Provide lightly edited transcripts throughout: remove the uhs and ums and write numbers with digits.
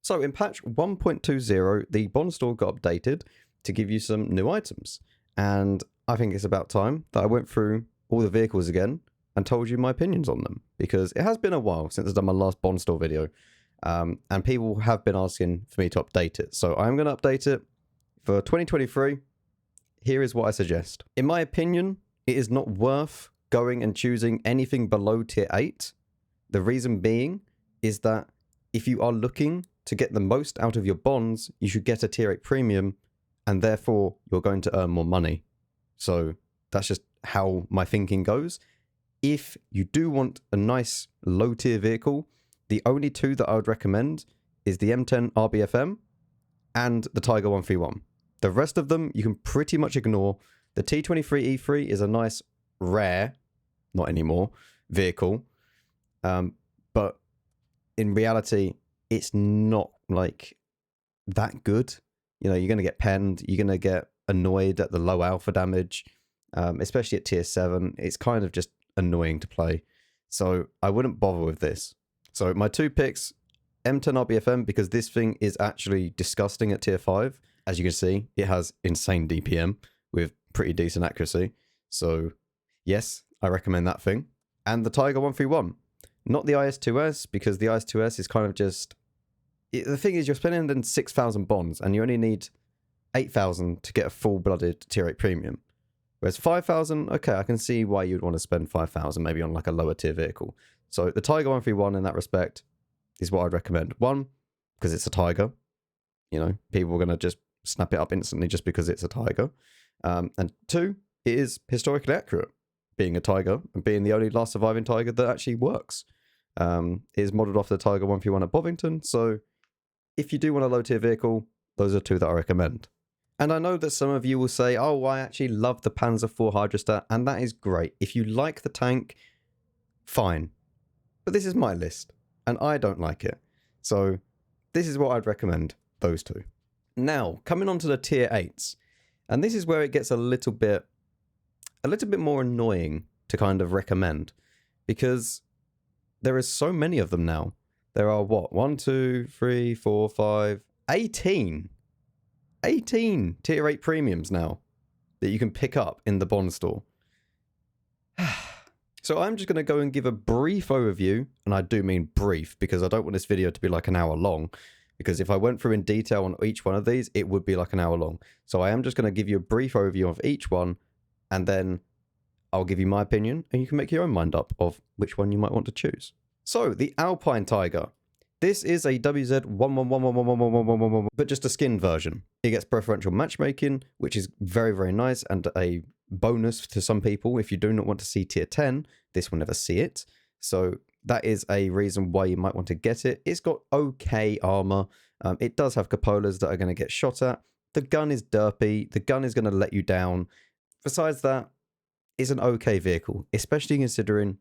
So in patch 1.20, the Bond store got updated to give you some new items. And I think it's about time that I went through all the vehicles again and told you my opinions on them. Because it has been a while since I've done my last Bond store video. And people have been asking for me to update it. So I'm going to update it for 2023. Here is what I suggest. In my opinion, it is not worth going and choosing anything below tier 8. The reason being is that if you are looking to get the most out of your bonds, you should get a tier 8 premium, and therefore you're going to earn more money. So that's just how my thinking goes. If you do want a nice low tier vehicle, the only two that I would recommend is the M10 RBFM and the Tiger 131. The rest of them you can pretty much ignore. The T26E5 is a nice, rare, not anymore, vehicle. But in reality, it's not like that good. You know, you're going to get penned, you're going to get annoyed at the low alpha damage, especially at tier 7. It's kind of just annoying to play. So I wouldn't bother with this. So my two picks, M10 RBFM, because this thing is actually disgusting at tier 5. As you can see, it has insane DPM with pretty decent accuracy. So yes, I recommend that thing. And the Tiger 131. Not the IS2S, because the IS2S is kind of just... The thing is, you're spending then 6,000 bonds, and you only need 8,000 to get a full-blooded tier 8 premium. Whereas 5,000, okay, I can see why you'd want to spend 5,000 maybe on like a lower tier vehicle. So the Tiger 131 in that respect is what I'd recommend. One, because it's a Tiger. You know, people are going to just snap it up instantly just because it's a Tiger. And two, it is historically accurate, being a Tiger and being the only last surviving Tiger that actually works. It is modelled off the Tiger 131 at Bovington, so if you do want a low tier vehicle, those are two that I recommend. And I know that some of you will say, oh, I actually love the Panzer IV Hydrostat, and that is great. If you like the tank, fine. But this is my list, and I don't like it. So this is what I'd recommend, those two. Now, coming on to the tier 8s, and this is where it gets a little bit more annoying to kind of recommend, because there is so many of them now. There are what? 1, 2, 3, 4, 5, 18. 18 tier 8 premiums now that you can pick up in the Bond store. So I'm just going to go and give a brief overview, and I do mean brief because I don't want this video to be like an hour long, because if I went through in detail on each one of these, it would be like an hour long. So I am just going to give you a brief overview of each one, and then I'll give you my opinion, and you can make your own mind up of which one you might want to choose. So, the Alpine Tiger. This is a WZ11111111, but just a skin version. It gets preferential matchmaking, which is very, very nice, and a bonus to some people. If you do not want to see tier 10, this will never see it. So that is a reason why you might want to get it. It's got okay armor. It does have cupolas that are going to get shot at. The gun is derpy. The gun is going to let you down. Besides that, it's an okay vehicle, especially considering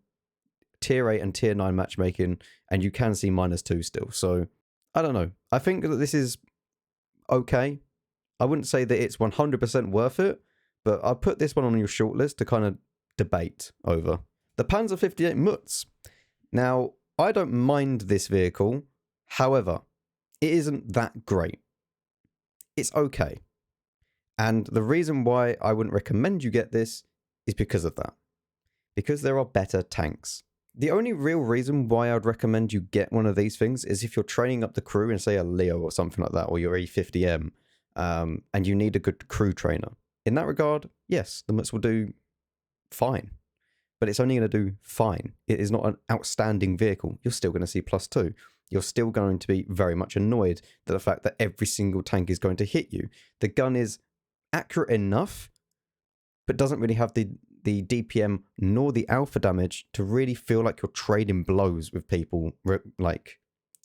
tier 8 and tier 9 matchmaking, and you can see -2 still. So I don't know. I think that this is okay. I wouldn't say that it's 100% worth it, but I'll put this one on your shortlist to kind of debate over. The Panzer 58 Mutz. Now, I don't mind this vehicle. However, it isn't that great. It's okay. And the reason why I wouldn't recommend you get this is because of that. Because there are better tanks. The only real reason why I'd recommend you get one of these things is if you're training up the crew in, say, a Leo or something like that, or your E50M, and you need a good crew trainer. In that regard, yes, the Mutz will do fine. But it's only going to do fine. It is not an outstanding vehicle. You're still going to see +2. You're still going to be very much annoyed at the fact that every single tank is going to hit you. The gun is accurate enough, but doesn't really have the DPM nor the alpha damage to really feel like you're trading blows with people like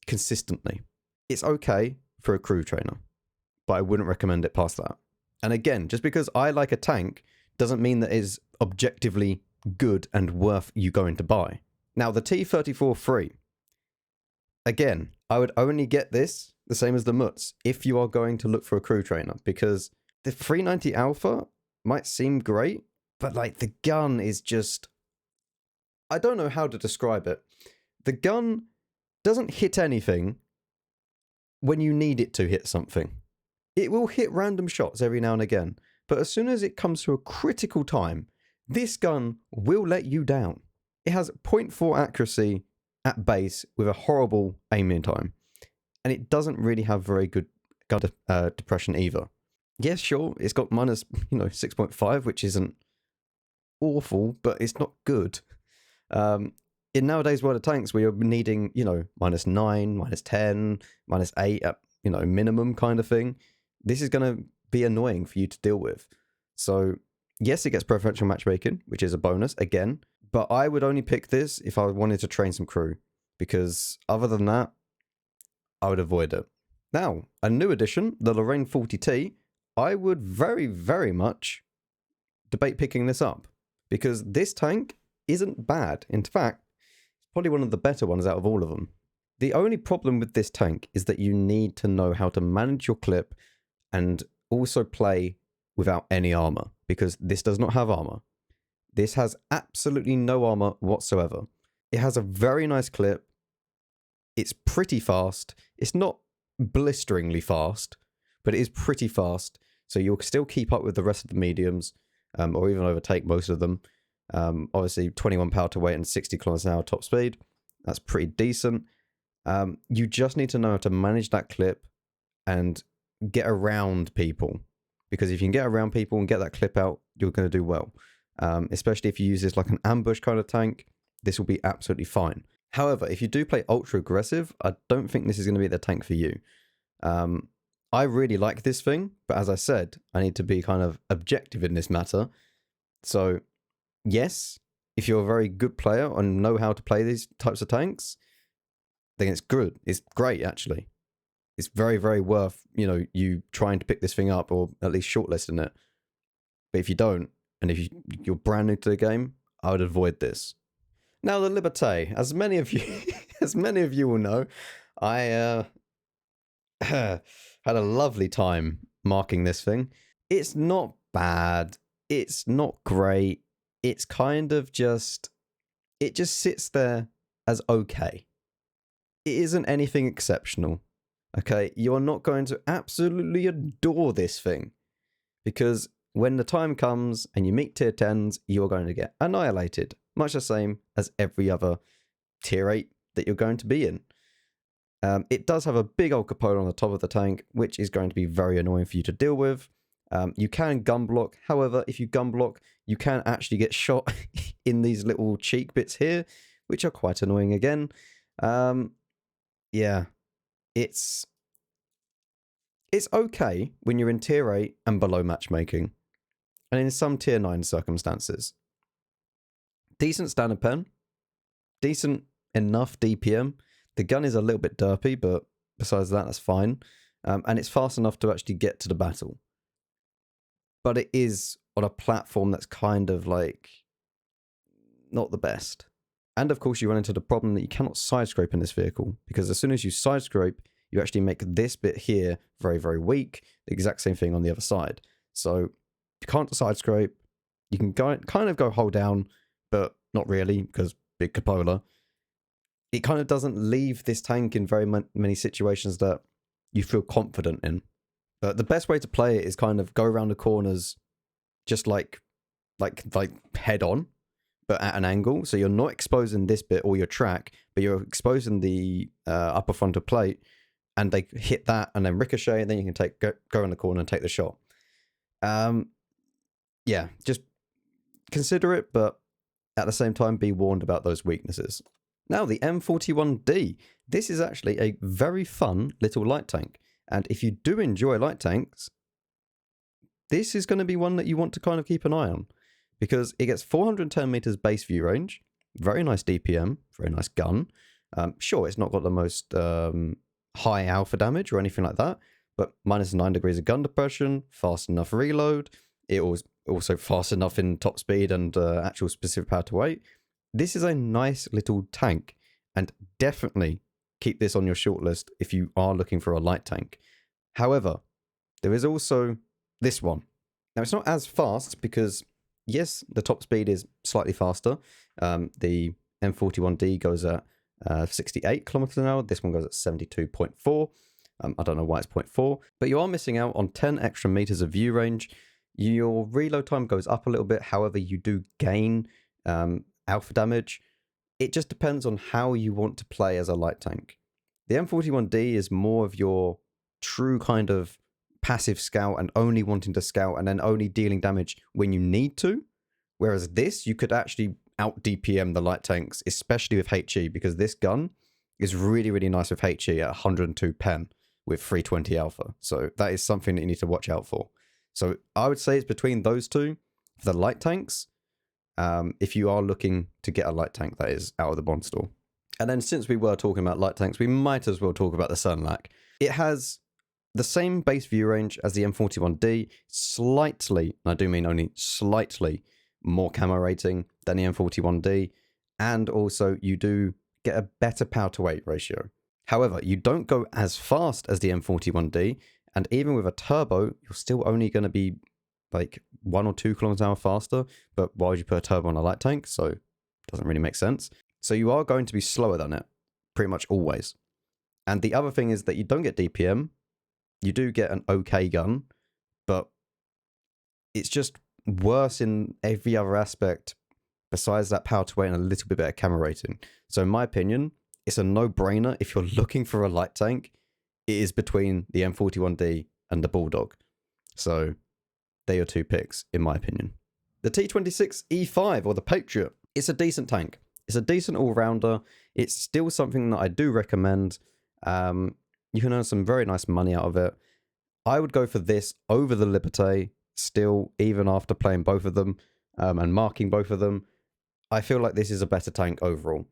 consistently. It's okay for a crew trainer, but I wouldn't recommend it past that. And again, just because I like a tank doesn't mean that it's objectively good and worth you going to buy. Now, the T34-3. Again, I would only get this, the same as the Mutz, if you are going to look for a crew trainer, because the 390 Alpha might seem great, but like the gun is just... I don't know how to describe it. The gun doesn't hit anything, when you need it to hit something. It will hit random shots every now and again, but as soon as it comes to a critical time, this gun will let you down. It has 0.4 accuracy at base with a horrible aiming time, and it doesn't really have very good gun depression either. Yes, sure, it's got minus 6.5, which isn't awful, but it's not good. In nowadays world of tanks, we are needing minus 9, minus 10, minus 8 at minimum kind of thing. This is going to be annoying for you to deal with. So yes, it gets preferential matchmaking, which is a bonus again, but I would only pick this if I wanted to train some crew, because other than that, I would avoid it. Now, a new addition, the Lorraine 40T, I would very, very much debate picking this up, because this tank isn't bad. In fact, it's probably one of the better ones out of all of them. The only problem with this tank is that you need to know how to manage your clip and also play without any armor, because this does not have armor. This has absolutely no armor whatsoever. It has a very nice clip. It's pretty fast. It's not blisteringly fast, but it is pretty fast. So you'll still keep up with the rest of the mediums, or even overtake most of them. Obviously 21 power to weight and 60 kilometers an hour top speed. That's pretty decent. You just need to know how to manage that clip and get around people, because if you can get around people and get that clip out, you're going to do well. Especially if you use this like an ambush kind of tank, this will be absolutely fine. However, if you do play ultra aggressive, I don't think this is going to be the tank for you. I really like this thing, but as I said, I need to be kind of objective in this matter. So yes, if you're a very good player and know how to play these types of tanks, then it's good. It's great, actually. It's very, very worth, you trying to pick this thing up, or at least shortlisting it. But if you don't, and if you're brand new to the game, I would avoid this. Now, the Liberte, as many of you will know, I had a lovely time marking this thing. It's not bad. It's not great. It's kind of just, it just sits there as okay. It isn't anything exceptional. Okay, you are not going to absolutely adore this thing, because when the time comes and you meet tier 10s, you are going to get annihilated, much the same as every other tier 8 that you're going to be in. It does have a big old cupola on the top of the tank, which is going to be very annoying for you to deal with. You can gun block. However, if you gun block, you can actually get shot in these little cheek bits here, which are quite annoying again. Yeah, it's okay when you're in tier 8 and below matchmaking, and in some tier 9 circumstances. Decent standard pen, decent enough DPM. The gun is a little bit derpy, but besides that, that's fine. And it's fast enough to actually get to the battle. But it is on a platform that's kind of like not the best. And of course, you run into the problem that you cannot side scrape in this vehicle, because as soon as you side scrape, you actually make this bit here very, very weak. The exact same thing on the other side. So you can't side scrape. You can kind of go hold down, but not really, because big cupola. It kind of doesn't leave this tank in very many situations that you feel confident in. But the best way to play it is kind of go around the corners just like head on, but at an angle. So you're not exposing this bit or your track, but you're exposing the upper frontal plate, and they hit that and then ricochet, and then you can go around the corner and take the shot. Yeah, just consider it, but at the same time, be warned about those weaknesses. Now, the M41D. This is actually a very fun little light tank. And if you do enjoy light tanks, this is going to be one that you want to kind of keep an eye on, because it gets 410 meters base view range, very nice DPM, very nice gun. Sure, it's not got the most high alpha damage or anything like that, but minus 9 degrees of gun depression, fast enough reload. It was also fast enough in top speed and actual specific power to weight. This is a nice little tank, and definitely keep this on your shortlist if you are looking for a light tank. However, there is also this one. Now, it's not as fast because, yes, the top speed is slightly faster. The M41D goes at 68 kilometers an hour. This one goes at 72.4. I don't know why it's 0.4, but you are missing out on 10 extra meters of view range. Your reload time goes up a little bit. However, you do gain alpha damage. It just depends on how you want to play as a light tank. The M41D is more of your true kind of passive scout and only wanting to scout and then only dealing damage when you need to. Whereas this, you could actually out DPM the light tanks, especially with HE, because this gun is really, really nice with HE at 102 pen with 320 alpha. So that is something that you need to watch out for. So I would say it's between those two for the light tanks. If you are looking to get a light tank that is out of the bond store. And then since we were talking about light tanks, we might as well talk about the Senlac. It has the same base view range as the M41D, slightly, and I do mean only slightly, more camo rating than the M41D, and also you do get a better power to weight ratio. However, you don't go as fast as the M41D, and even with a turbo, you're still only going to be like 1 or 2 kilometers an hour faster, but why would you put a turbo on a light tank? So it doesn't really make sense. So you are going to be slower than it, pretty much always. And the other thing is that you don't get DPM. You do get an okay gun, but it's just worse in every other aspect besides that power to weight and a little bit better camo rating. So in my opinion, it's a no-brainer if you're looking for a light tank. It is between the M41D and the Bulldog. So they are 2 picks, in my opinion. The T26E5, or the Patriot, it's a decent tank. It's a decent all-rounder. It's still something that I do recommend. You can earn some very nice money out of it. I would go for this over the Liberte, still, even after playing both of them and marking both of them. I feel like this is a better tank overall.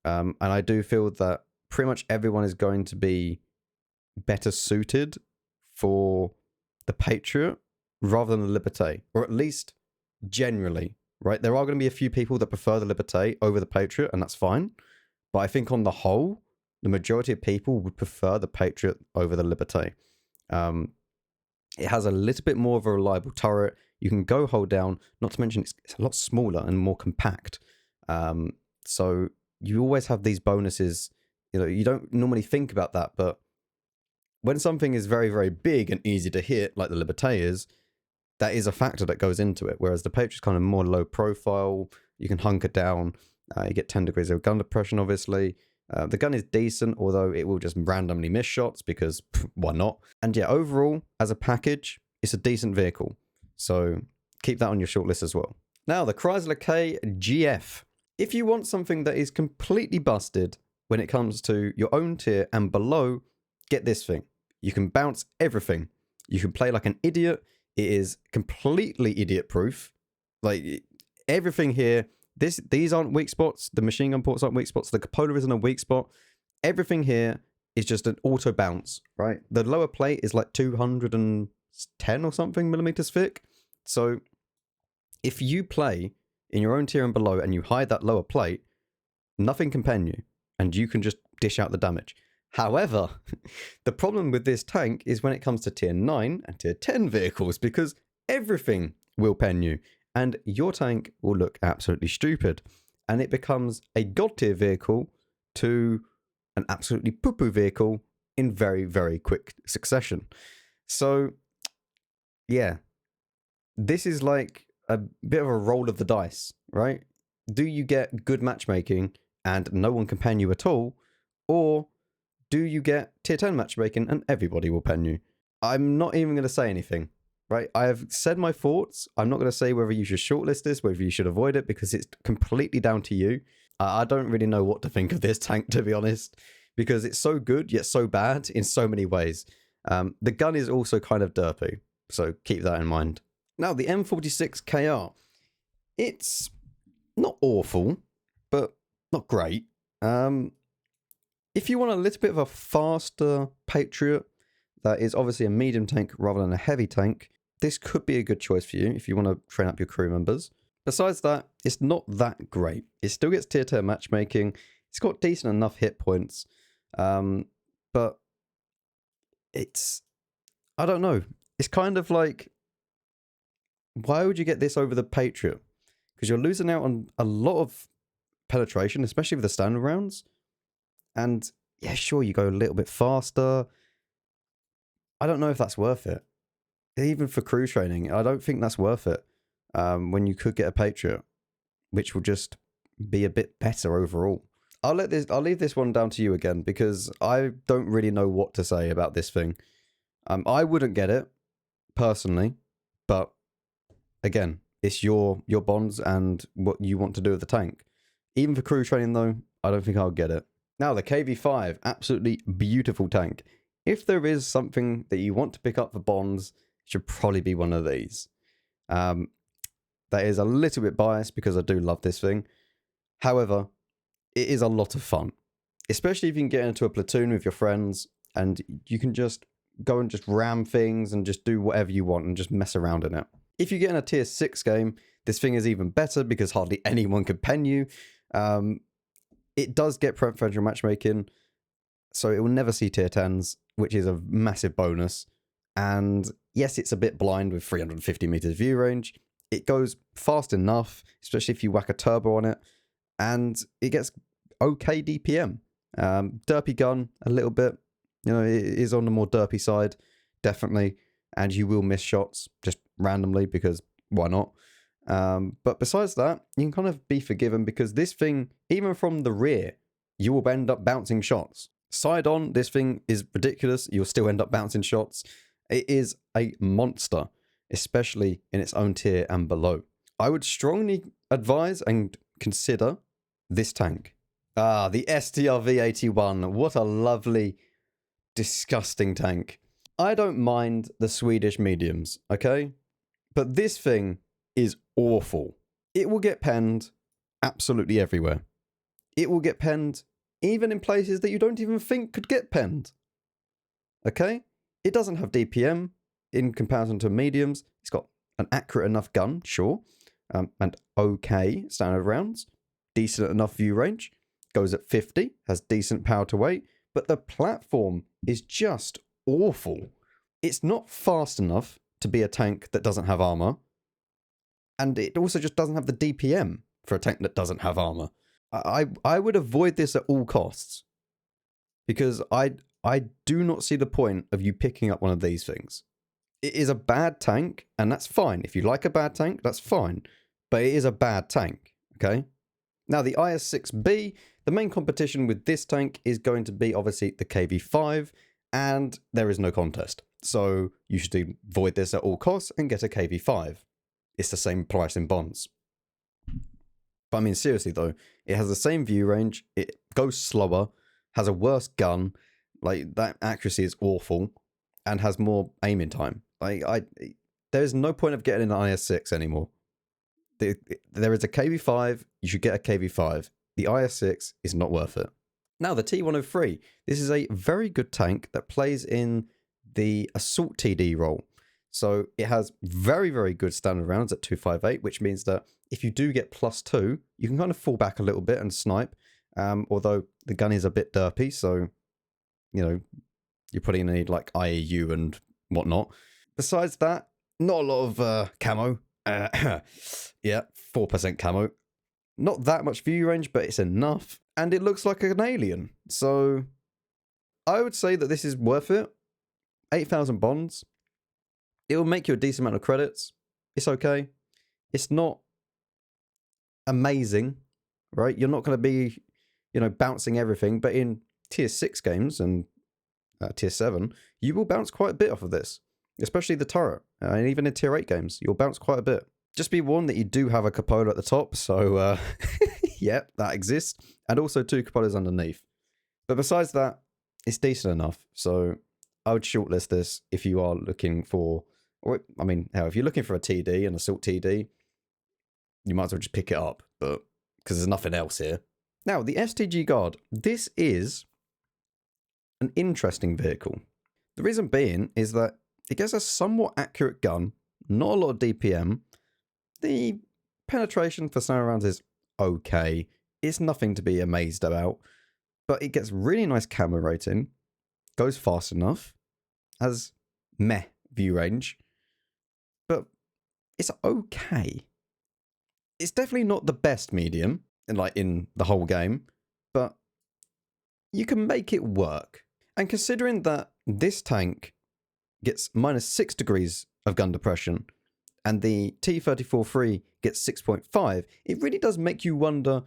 And I do feel that pretty much everyone is going to be better suited for the Patriot rather than the Liberte, or at least generally, right? There are going to be a few people that prefer the Liberte over the Patriot, and that's fine. But I think on the whole, the majority of people would prefer the Patriot over the Liberte. It has a little bit more of a reliable turret. You can go hold down, not to mention it's a lot smaller and more compact. So you always have these bonuses. You know, you don't normally think about that, but when something is very, very big and easy to hit, like the Liberte is, that is a factor that goes into it. Whereas the Patriot's kind of more low profile. You can hunker down. You get 10 degrees of gun depression, obviously. The gun is decent, although it will just randomly miss shots because why not? And yeah, overall, as a package, it's a decent vehicle. So keep that on your shortlist as well. Now, the Chrysler K GF. If you want something that is completely busted when it comes to your own tier and below, get this thing. You can bounce everything. You can play like an idiot. It is completely idiot proof. Like everything here, these aren't weak spots. The machine gun ports aren't weak spots. The cupola isn't a weak spot. Everything here is just an auto bounce, right? The lower plate is like 210 or something millimeters thick. So if you play in your own tier and below and you hide that lower plate, nothing can pen you and you can just dish out the damage. However, the problem with this tank is when it comes to tier 9 and tier 10 vehicles, because everything will pen you and your tank will look absolutely stupid and it becomes a god tier vehicle to an absolutely poo-poo vehicle in very, very quick succession. So yeah, this is like a bit of a roll of the dice, right? Do you get good matchmaking and no one can pen you at all, or do you get tier 10 matchmaking and everybody will pen you? I'm not even going to say anything, right? I have said my thoughts. I'm not going to say whether you should shortlist this, whether you should avoid it, because it's completely down to you. I don't really know what to think of this tank, to be honest, because it's so good yet so bad in so many ways. The gun is also kind of derpy, so keep that in mind. Now, the M46 KR. It's not awful, but not great. If you want a little bit of a faster Patriot that is obviously a medium tank rather than a heavy tank, this could be a good choice for you if you want to train up your crew members. Besides that, it's not that great. It still gets tier 10 matchmaking. It's got decent enough hit points. But it's, I don't know. It's kind of like, why would you get this over the Patriot? Because you're losing out on a lot of penetration, especially with the standard rounds. And yeah, sure, you go a little bit faster. I don't know if that's worth it. Even for crew training, I don't think that's worth it. When you could get a Patriot, which will just be a bit better overall. I'll leave this one down to you again, because I don't really know what to say about this thing. I wouldn't get it personally, but again, it's your bonds and what you want to do with the tank. Even for crew training though, I don't think I'll get it. Now the KV5, absolutely beautiful tank. If there is something that you want to pick up for bonds, it should probably be one of these. That is a little bit biased because I do love this thing. However, it is a lot of fun, especially if you can get into a platoon with your friends and you can just go and just ram things and just do whatever you want and just mess around in it. If you get in a tier 6 game, this thing is even better because hardly anyone can pen you. It does get preferential matchmaking, so it will never see tier 10s, which is a massive bonus. And yes, it's a bit blind with 350 meters view range. It goes fast enough, especially if you whack a turbo on it, and it gets okay DPM. Derpy gun a little bit, you know, it is on the more derpy side, definitely, and you will miss shots just randomly because why not? But besides that, you can kind of be forgiven because this thing, even from the rear, you will end up bouncing shots. Side on, this thing is ridiculous. You'll still end up bouncing shots. It is a monster, especially in its own tier and below. I would strongly advise and consider this tank. Ah, the STRV-81. What a lovely, disgusting tank. I don't mind the Swedish mediums, okay? But this thing is awful. It will get penned absolutely everywhere. It will get penned even in places that you don't even think could get penned. Okay? It doesn't have DPM in comparison to mediums. It's got an accurate enough gun, sure, and okay standard rounds, decent enough view range, goes at 50, has decent power to weight, but the platform is just awful. It's not fast enough to be a tank that doesn't have armor, and it also just doesn't have the DPM for a tank that doesn't have armor. I would avoid this at all costs, because I do not see the point of you picking up one of these things. It is a bad tank, and that's fine. If you like a bad tank, that's fine. But it is a bad tank, okay? Now, the IS-6B, the main competition with this tank is going to be, obviously, the KV5, and there is no contest. So you should avoid this at all costs and get a KV5. It's the same price in bonds. But I mean, seriously, though, it has the same view range, it goes slower, has a worse gun, like, that accuracy is awful, and has more aiming time. There's no point of getting an IS-6 anymore. There is a KV5, you should get a KV5. The IS-6 is not worth it. Now, the T103. This is a very good tank that plays in the Assault TD role. So it has very, very good standard rounds at 258, which means that if you do get +2, you can kind of fall back a little bit and snipe. Although the gun is a bit derpy, so, you know, you're probably going to need like IAU and whatnot. Besides that, not a lot of camo. Yeah, 4% camo. Not that much view range, but it's enough. And it looks like an alien. So I would say that this is worth it. 8,000 bonds. It will make you a decent amount of credits. It's okay. It's not amazing, right? You're not going to be, you know, bouncing everything. But in tier 6 games and tier 7, you will bounce quite a bit off of this. Especially the turret. And even in tier 8 games, you'll bounce quite a bit. Just be warned that you do have a cupola at the top. So, yeah, that exists. And also 2 cupolas underneath. But besides that, it's decent enough. So I would shortlist this if you are looking for, or I mean, hell, if you're looking for a TD, an Assault TD, you might as well just pick it up, but because there's nothing else here. Now, the STG Guard. This is an interesting vehicle. The reason being is that it gets a somewhat accurate gun, not a lot of DPM. The penetration for standard rounds is okay. It's nothing to be amazed about, but it gets really nice camo rating, goes fast enough, has meh view range, but it's okay. It's definitely not the best medium in the whole game, but you can make it work. And considering that this tank gets -6 degrees of gun depression, and the T34-3 gets 6.5, it really does make you wonder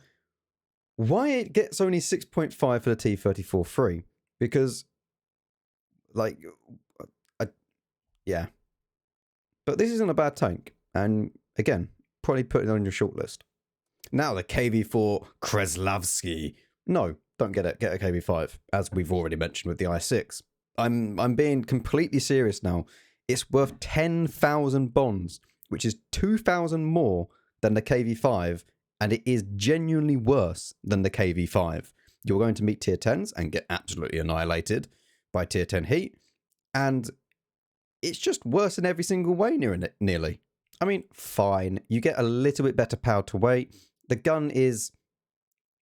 why it gets only 6.5 for the T34-3. Because, like, yeah. But this isn't a bad tank, and again, probably put it on your shortlist. Now, the KV4 Kreslavskiy. No, don't get it. Get a KV5, as we've already mentioned with the i6. I'm being completely serious now. It's worth 10,000 bonds, which is 2,000 more than the KV5, and it is genuinely worse than the KV5. You're going to meet tier 10s and get absolutely annihilated by tier 10 heat, and it's just worse in every single way nearly. I mean, fine, you get a little bit better power to weight. The gun is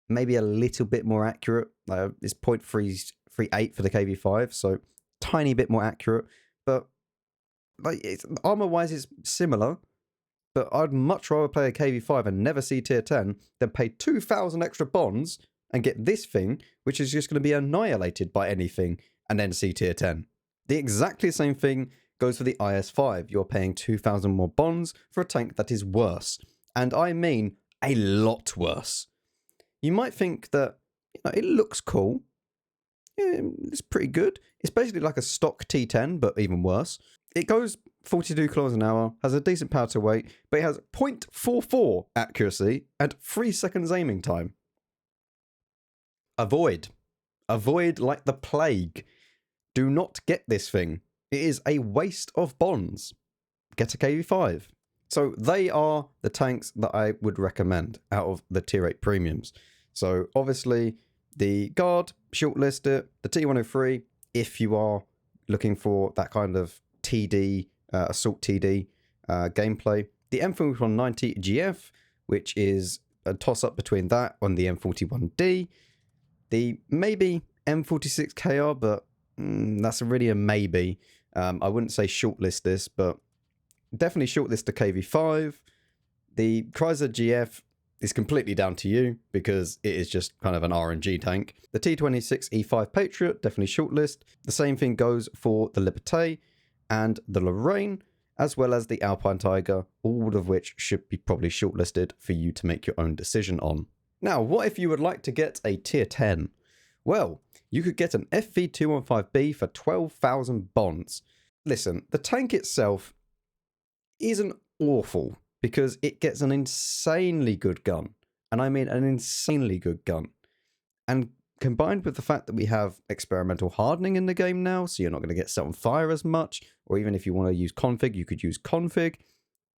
maybe a little bit more accurate. It's 0.338 for the KV5, so tiny bit more accurate. But like, armor-wise, it's similar. But I'd much rather play a KV5 and never see tier 10 than pay 2,000 extra bonds and get this thing, which is just going to be annihilated by anything, and then see tier 10. The exactly same thing goes for the IS5. You're paying 2,000 more bonds for a tank that is worse. And I mean a lot worse. You might think that, you know, it looks cool. Yeah, it's pretty good. It's basically like a stock T10, but even worse. It goes 42 kilometers an hour, has a decent power to weight, but it has 0.44 accuracy and 3 seconds aiming time. Avoid like the plague. Do not get this thing. It is a waste of bonds. Get a KV5. So they are the tanks that I would recommend out of the tier 8 premiums. So obviously the Guard, shortlist it. The T103, if you are looking for that kind of TD, assault TD gameplay. The M4190 GF, which is a toss-up between that and the M41D. The maybe M46 KR, but that's really a maybe. I wouldn't say shortlist this, but definitely shortlist the KV5. The Chrysler GF is completely down to you because it is just kind of an RNG tank. The T26E5 Patriot, definitely shortlist. The same thing goes for the Liberte and the Lorraine, as well as the Alpine Tiger, all of which should be probably shortlisted for you to make your own decision on. Now, what if you would like to get a tier 10? Well, you could get an FV215B for 12,000 bonds. Listen, the tank itself isn't awful because it gets an insanely good gun. And I mean an insanely good gun. And combined with the fact that we have experimental hardening in the game now, so you're not going to get set on fire as much, or even if you want to use config, you could use config.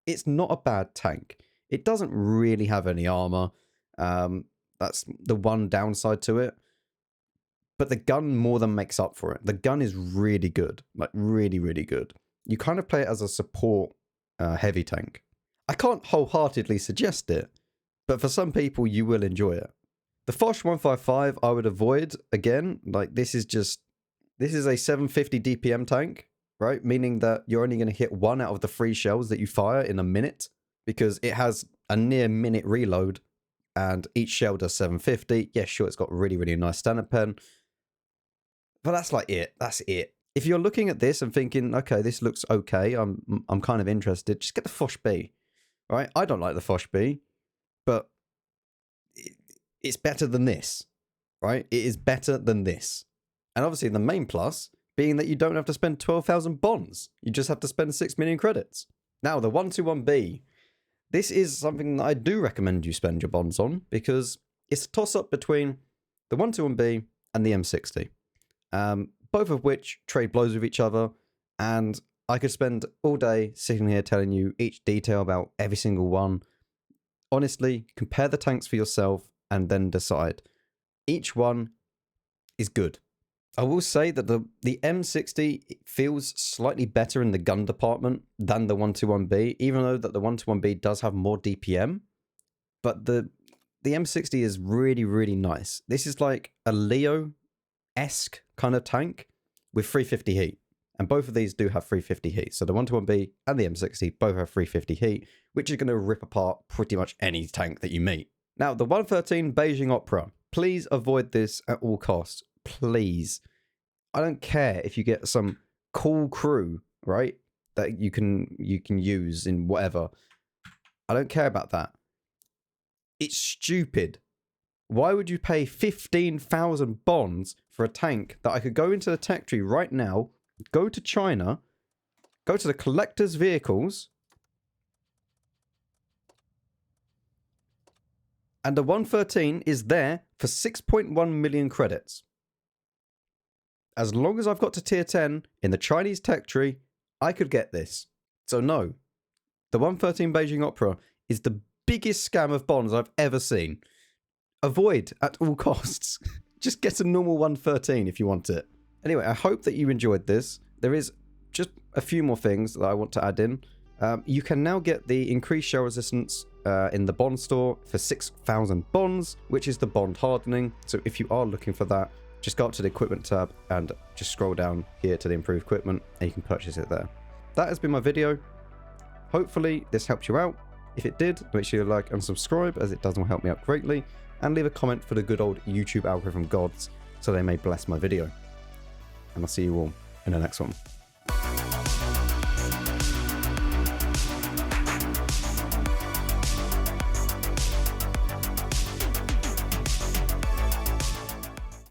It's not a bad tank. It doesn't really have any armor. That's the one downside to it. But the gun more than makes up for it. The gun is really good. Like, really, really good. You kind of play it as a support heavy tank. I can't wholeheartedly suggest it, but for some people, you will enjoy it. The Foch 155 I would avoid. Again, like, this is a 750 DPM tank, right? Meaning that you're only going to hit 1 out of the 3 shells that you fire in a minute, because it has a near minute reload, and each shell does 750. Yeah, sure, it's got really, really nice standard pen, but that's like it. That's it. If you're looking at this and thinking, okay, this looks okay, I'm kind of interested, just get the Foch B, right? I don't like the Foch B, but it's better than this, right? It is better than this. And obviously the main plus being that you don't have to spend 12,000 bonds. You just have to spend 6 million credits. Now, the 121B, this is something that I do recommend you spend your bonds on because it's a toss-up between the 121B and the M60. Both of which trade blows with each other, and I could spend all day sitting here telling you each detail about every single one. Honestly, compare the tanks for yourself and then decide. Each one is good. I will say that the M60 feels slightly better in the gun department than the 121B, even though that the 121B does have more DPM, but the M60 is really, really nice. This is like a Leo-esque kind of tank with 350 heat. And both of these do have 350 heat. So the 121B and the M60 both have 350 heat, which is going to rip apart pretty much any tank that you meet. Now, the 113 Beijing Opera. Please avoid this at all costs. Please. I don't care if you get some cool crew right? That you can use in whatever. I don't care about that. It's stupid. Why would you pay 15,000 bonds for a tank that I could go into the tech tree right now, go to China, go to the collector's vehicles, and the 113 is there for 6.1 million credits. As long as I've got to tier 10 in the Chinese tech tree, I could get this. So no, the 113 Beijing Opera is the biggest scam of bonds I've ever seen. Avoid at all costs. Just get a normal 113 if you want it. Anyway, I hope that you enjoyed this. There is just a few more things that I want to add in. You can now get the increased shell resistance in the bond store for 6,000 bonds, which is the bond hardening. So if you are looking for that, just go up to the equipment tab and just scroll down here to the improved equipment and you can purchase it there. That has been my video. Hopefully this helped you out. If it did, make sure you like and subscribe, as it does help me out greatly. And leave a comment for the good old YouTube algorithm gods so they may bless my video. And I'll see you all in the next one.